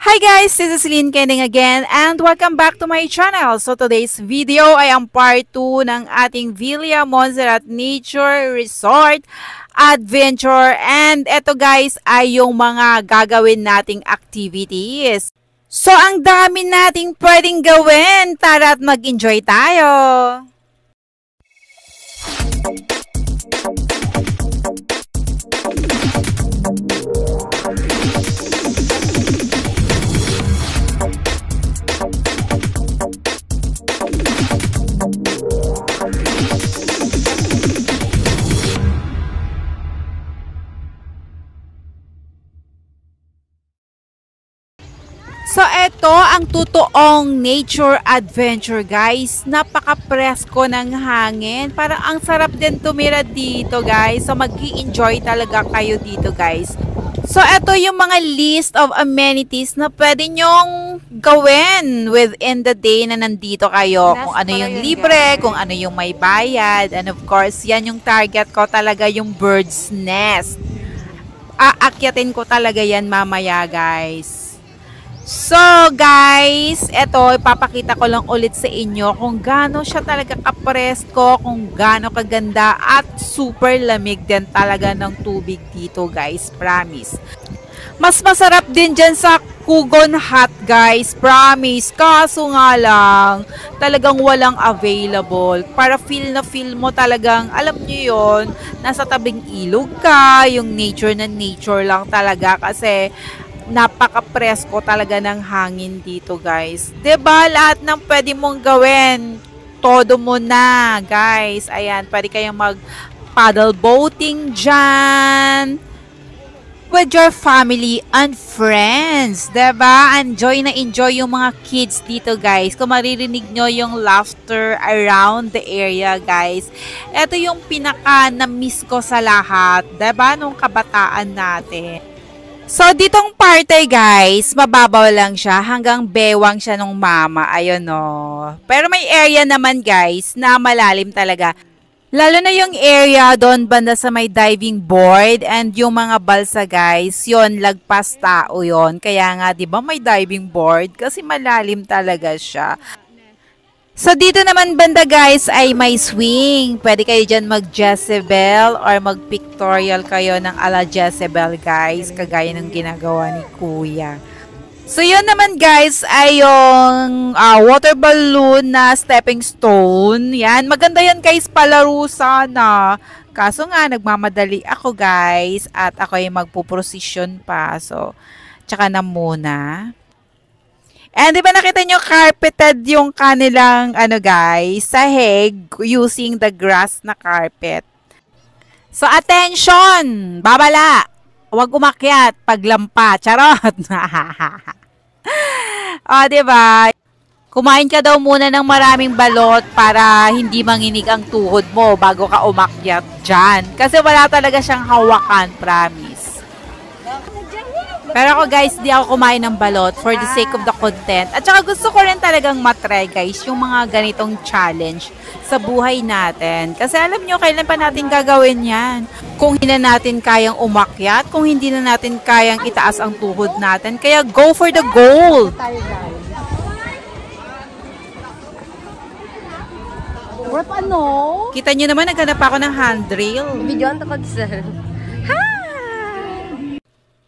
Hi guys, this is Lynn Kending again and welcome back to my channel. So today's video ay ang part 2 ng ating Villa Montserrat Nature Resort Adventure. And eto guys ay yung mga gagawin nating activities. So ang dami nating pwedeng gawin. Tara at mag-enjoy tayo! So, ito ang totoong nature adventure, guys. Napaka-presko ng hangin. Parang ang sarap din tumira dito, guys. So, mag-i-enjoy talaga kayo dito, guys. So, ito yung mga list of amenities na pwede nyong gawin within the day na nandito kayo. Kung ano yung libre, kung ano yung may bayad. And of course, yan yung target ko talaga, yung bird's nest. Aakyatin ko talaga yan mamaya, guys. So guys, eto ipapakita ko lang ulit sa inyo kung gaano siya talaga kapresko, kung gaano kaganda at super lamig din talaga ng tubig dito guys, promise. Mas masarap din dyan sa Kugon Hut guys, promise. Kaso nga lang, talagang walang available. Para feel na feel mo talagang, alam nyo yun, nasa tabing ilog ka, yung nature na nature lang talaga kasi napaka-presko talaga ng hangin dito, guys. 'Di ba? Lahat ng pwede mong gawin, todo mo na, guys. Ayan, pwede kayong mag-paddle boating dyan with your family and friends. 'Di ba? Enjoy na enjoy yung mga kids dito, guys. Kung maririnig nyo yung laughter around the area, guys. Ito yung pinaka-na-miss ko sa lahat. 'Di ba? Nung kabataan natin. So, ditong parte guys, mababaw lang siya. Hanggang bewang siya nung mama. Ayun o. Pero may area naman guys na malalim talaga. Lalo na yung area doon banda sa may diving board and yung mga balsa guys. Yun, lagpas tao yun. Kaya nga, di ba may diving board? Kasi malalim talaga siya. So, dito naman banda guys ay may swing. Pwede kayo dyan mag-Jezebel or mag-pictorial kayo ng ala Jezebel guys. Kagaya ng ginagawa ni Kuya. So, yun naman guys ay yung water balloon na stepping stone. Yan, maganda yan guys, palaro sana. Kaso nga, nagmamadali ako guys at ako ay magpuprosesyon pa. So, tsaka na muna. And di ba nakita nyo carpeted yung kanilang guys, sahig using the grass na carpet. So attention, babala. Huwag umakyat paglampa, charot. Di ba? Kumain ka daw muna ng maraming balot para hindi manginig ang tuhod mo bago ka umakyat diyan. Kasi wala talaga siyang hawakan, promise. Pero ako guys, di ako kumain ng balot for the sake of the content. At saka gusto ko rin talagang matry guys yung mga ganitong challenge sa buhay natin. Kasi alam nyo, kailan pa natin gagawin yan? Kung hindi na natin kayang umakyat, kung hindi na natin kayang itaas ang tuhod natin. Kaya go for the goal! What ano? Kita nyo naman, naghanap ako ng handrail. Video ang takot sir.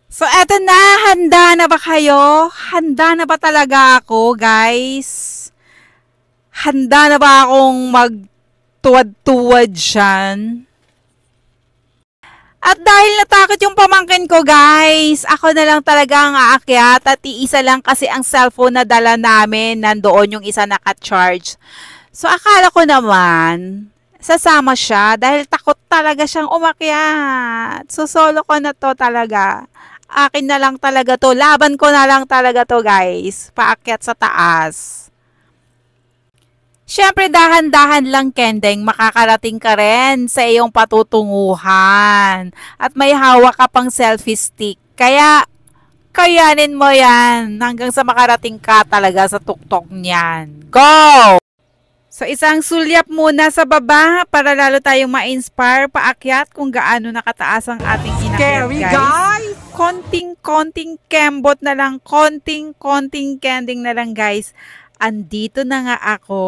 So, eto na. Handa na ba kayo? Handa na ba talaga ako, guys? Handa na ba akong magtuwad-tuwad dyan? At dahil natakot yung pamangkin ko, guys, ako na lang talaga ang aakyat at iisa lang kasi ang cellphone na dala namin. Nandoon yung isa naka-charge. So, akala ko naman sasama siya dahil takot talaga siyang umakyat. So, solo ko na to talaga. Akin na lang talaga to. Laban ko na lang talaga to, guys. Paakyat sa taas. Siyempre, dahan-dahan lang, Kendeng. Makakarating ka rin sa iyong patutunguhan. At may hawak ka pang selfie stick. Kaya, kayanin mo yan. Hanggang sa makarating ka talaga sa tuktok niyan. Go! So, isang sulyap muna sa baba para lalo tayong ma-inspire paakyat kung gaano nakataas ang ating inakyat, guys. konting-konting kembot na lang, konting-konting kending na lang guys. Andito na nga ako.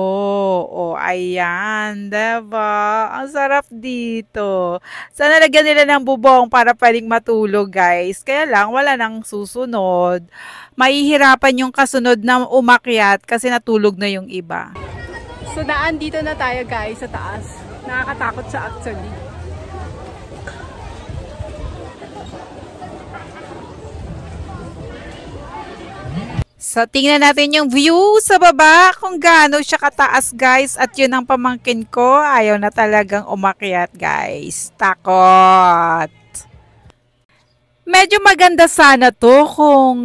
O, ayan. Diba? Ang sarap dito. Sana lagyan nila ng bubong para pwedeng matulog, guys. Kaya lang, wala nang susunod. Mahihirapan yung kasunod na umakyat kasi natulog na yung iba. So, dito na tayo guys sa taas. Nakakatakot siya actually. So, tingnan natin yung view sa baba kung gaano siya kataas, guys. At yun ang pamangkin ko. Ayaw na talagang umakyat, guys. Takot. Medyo maganda sana to kung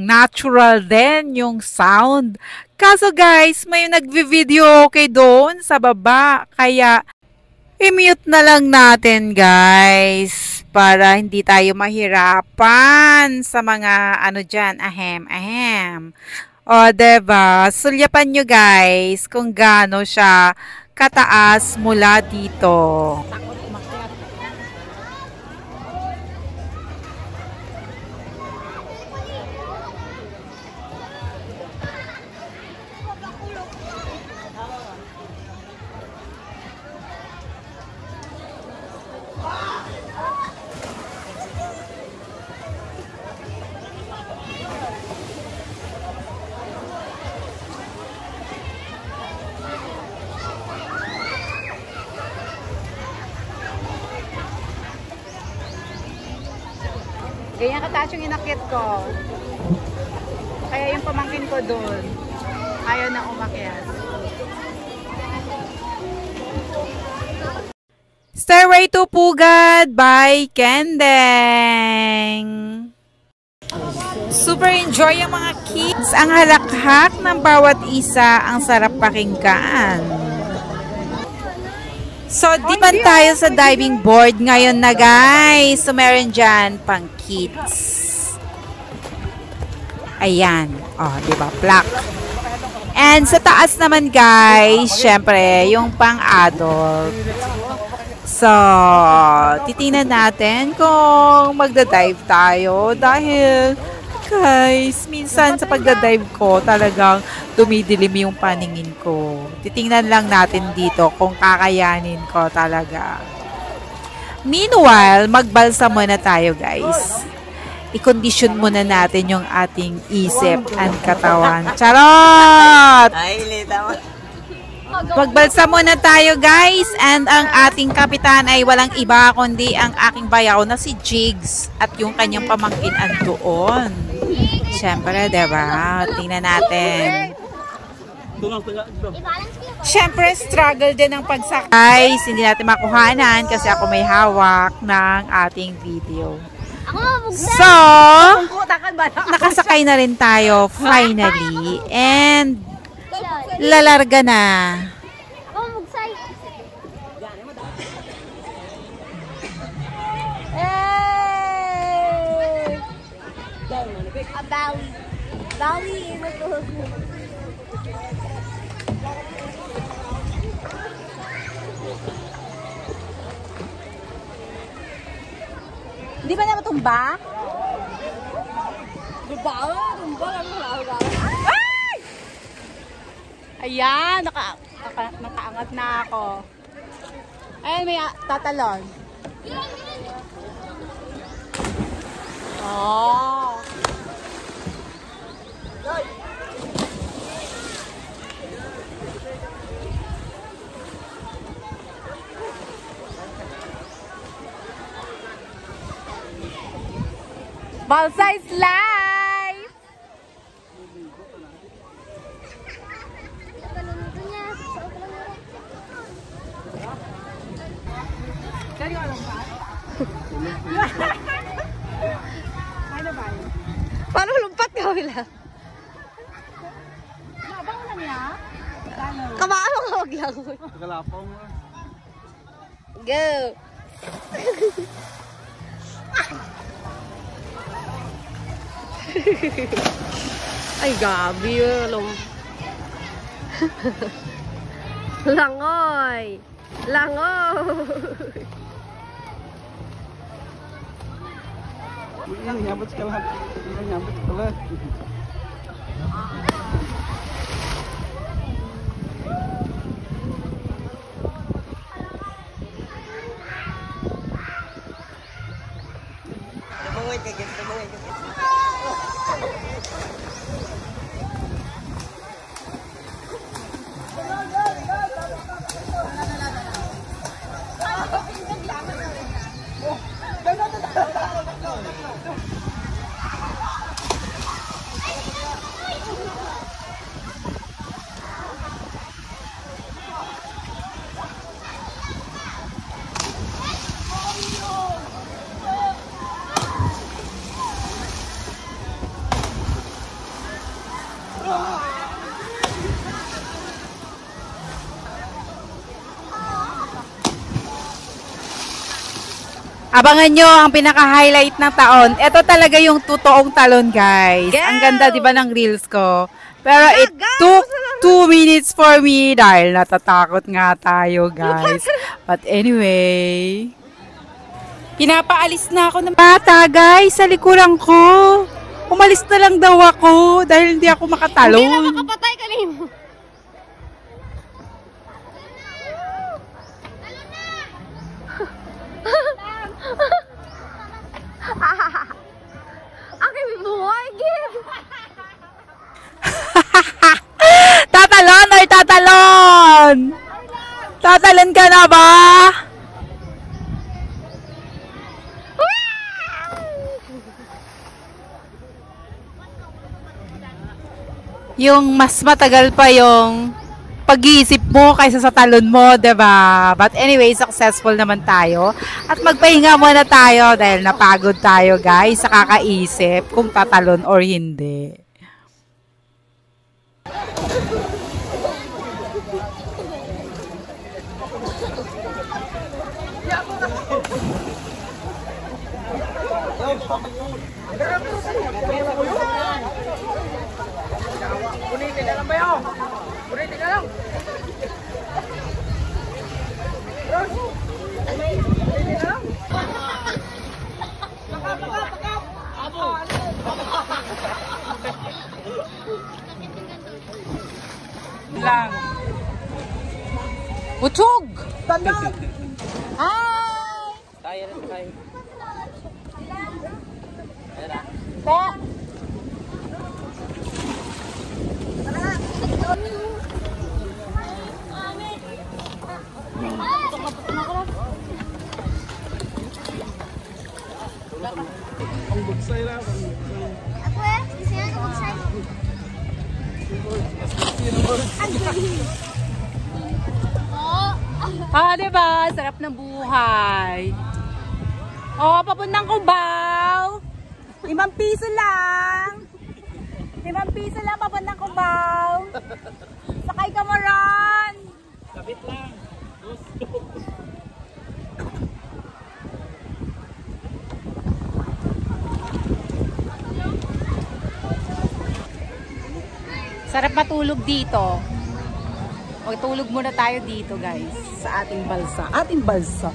natural din yung sound. Kaso, guys, may nagvi-video okay doon sa baba. Kaya, i-mute na lang natin, guys. Para hindi tayo mahirapan sa mga ano dyan, ahem. O, diba? Sulyapan nyo guys kung gaano siya kataas mula dito. Ganyan kataas yung inakyat ko. Kaya yung pamangkin ko doon, ayaw na umakyat. Stairway to Pugad by Kendeng. Super enjoy yung mga kids. Ang halakhak ng bawat isa. Ang sarap pakinggan. So, di man tayo sa diving board ngayon na guys. So, meron dyan pang kids. Ayan. Oh, di ba? Black. And sa taas naman guys, syempre, yung pang adult. So, titingnan natin kung magda-dive tayo dahil guys, minsan sa pagda-dive ko talagang dumidilim yung paningin ko. Titingnan lang natin dito kung kakayanin ko talaga. Meanwhile, magbalsa muna tayo guys. I-condition muna natin yung ating isip and katawan. Charot! Magbalsa muna tayo guys, and ang ating kapitan ay walang iba kundi ang aking bayaw na si Jigs at yung kanyang pamangkin andoon. Siyempre, diba? Tingnan natin. Siyempre, struggle din ang pagsakay. Hindi natin makuhanan kasi ako may hawak ng ating video. So, nakasakay na rin tayo finally and lalarga na. Bali. Di ba na matumba? Ay! Ayan, nakaangat na ako. Ayan, may tatalon. Oh. Balsa is live! Paano lumpat ka wala? Nabang na niya? Kamaan mo kawag lang. Kalapaw mo. Go! Ay, gabi yun. Langoy! Langoy! Nyabot ka lahat. Nyabot ka lahat. Abangan nyo ang pinaka-highlight ng taon. Ito talaga yung totoong talon, guys. Ang ganda, di ba, ng reels ko? Pero it took 2 minutes for me dahil natatakot nga tayo, guys. But anyway, pinapaalis na ako ng bata, guys, sa likuran ko. Umalis na lang daw ako dahil hindi ako makatalon. Hindi na makapatay ka mo. Aking buhay, Gib! Tatalon or tatalon? Tatalon ka na ba? Yung mas matagal pa yung pag-iisip mo kaysa sa talon mo, 'di ba? But anyway, successful naman tayo. At magpahinga muna tayo dahil napagod tayo, guys, sa kakaisip kung tatalon or hindi. Lang. Utog! Tanong! Hi! Tayo na tayo. Pe! Ang bugsay na. Ako eh, gusto niya ako magsay. Diba? Sarap ng buhay. Oh, papuntang Cubao. 5 piso lang. 5 piso lang papuntang Cubao. Sakay ka mo ron. Kapit lang. Sarap matulog dito. Magtulog muna tayo dito, guys, sa ating balsa. Ating balsa.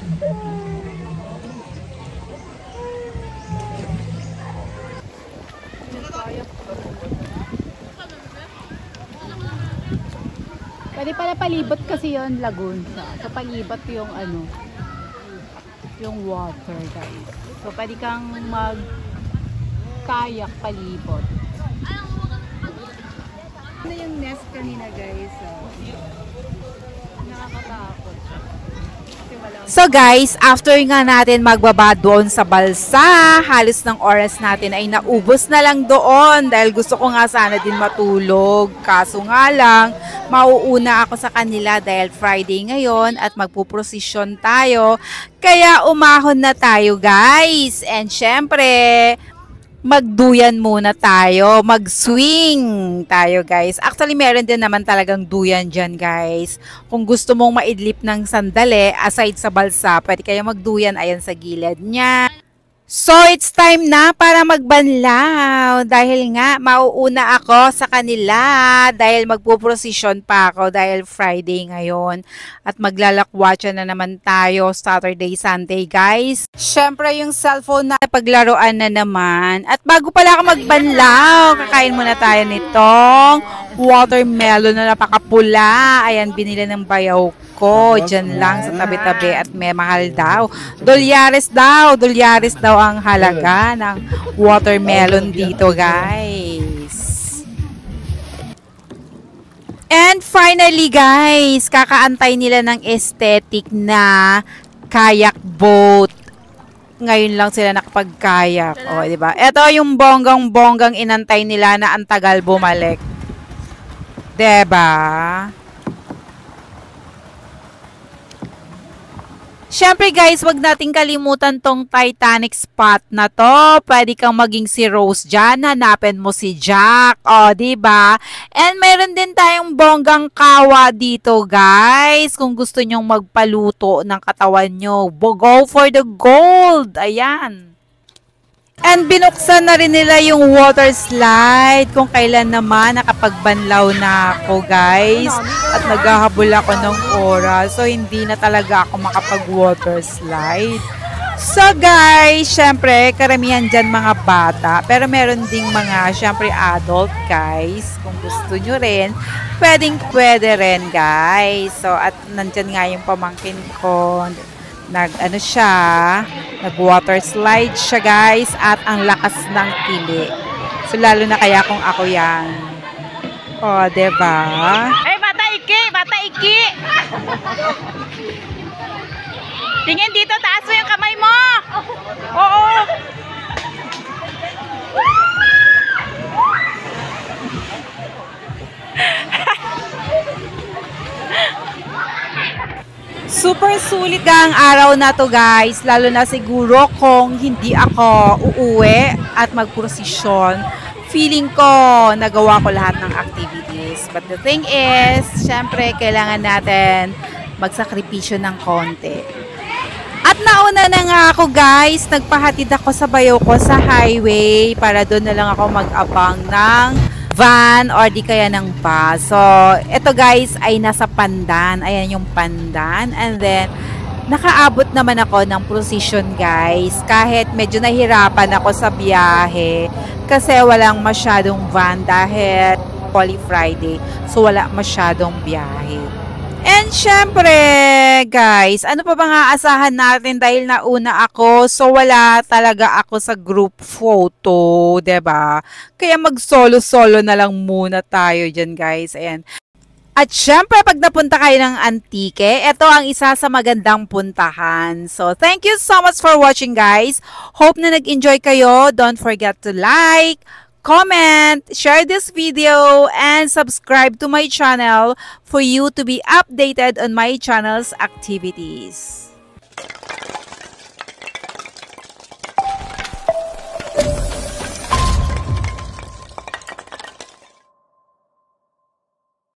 Pwede pala palibot kasi yon lagoon. So, palibot yung ano, yung water, guys. So, pwede kang mag-kayak palibot. Ano yung nest kanina, guys? Nakakatakot. So guys, after nga natin magbaba doon sa balsa, halos ng oras natin ay naubos na lang doon dahil gusto ko nga sana din matulog. Kaso nga lang, mauuna ako sa kanila dahil Friday ngayon at magpuprosesyon tayo. Kaya umahon na tayo, guys. And syempre, magduyan muna tayo, mag-swing tayo, guys. Actually, meron din naman talagang duyan dyan, guys. Kung gusto mong maidlip ng sandali, aside sa balsa, pwede kayo magduyan, ayan sa gilid niya. So, it's time na para magbanlaw dahil nga mauuna ako sa kanila dahil magpuprosesyon pa ako dahil Friday ngayon at maglalakwatsa na naman tayo Saturday, Sunday guys. Syempre yung cellphone na paglaruan na naman at bago pala ako magbanlaw, kakain muna tayo nitong watermelon na napakapula. Ayan, binili ng bayaw ko dyan lang sa tabi-tabi at may mahal daw. $10 daw ang halaga ng watermelon dito guys. And finally guys, kakaantay nila ng aesthetic na kayak boat. Ngayon lang sila nakapag-kayak. O, diba? Ito yung bonggang-bonggang inantay nila na ang tagal bumalik. Diba? Siyempre guys, wag nating kalimutan tong Titanic spot na to. Pwede kang maging si Rose dyan. Hanapin mo si Jack. O, diba? And meron din tayong bonggang kawa dito guys. Kung gusto nyong magpaluto ng katawan nyo, go for the gold. Ayan. And binuksan na rin nila yung water slide kung kailan naman nakapagbanlaw na ako guys. At naghahabol ako ng oras. So hindi na talaga ako makapag-water slide. So guys, syempre karamihan dyan mga bata. Pero meron ding mga syempre adult guys. Kung gusto nyo rin, pwede rin guys. So at nandyan nga yung pamangkin ko. Nag-water slide siya guys at ang lakas ng kili. So lalo na kaya kung ako yan. O, diba? Ay, bata iki! Bata iki! Tingin dito, taas mo yung kamay mo! Oo! Super sulit ang araw na to guys, lalo na siguro kung hindi ako uuwi at magprosesyon. Feeling ko nagawa ko lahat ng activities. But the thing is, syempre kailangan natin magsakripisyo ng konti. At nauna na nga ako guys, nagpahatid ako sa bayo ko sa highway para doon na lang ako mag-abang ng van or di kaya ng bus. So, ito guys ay nasa Pandan. Ayan yung Pandan. And then, nakaabot naman ako ng procession guys. Kahit medyo nahirapan ako sa biyahe. Kasi walang masyadong van dahil Holy Friday. So, wala masyadong biyahe. And syempre, guys, ano pa bang aasahan natin dahil nauna ako? So, wala talaga ako sa group photo, 'di ba? Kaya mag-solo-solo na lang muna tayo dyan, guys. Ayan. At syempre, pag napunta kayo ng Antique, ito ang isa sa magandang puntahan. So, thank you so much for watching, guys. Hope na nag-enjoy kayo. Don't forget to like, comment, share this video, and subscribe to my channel for you to be updated on my channel's activities.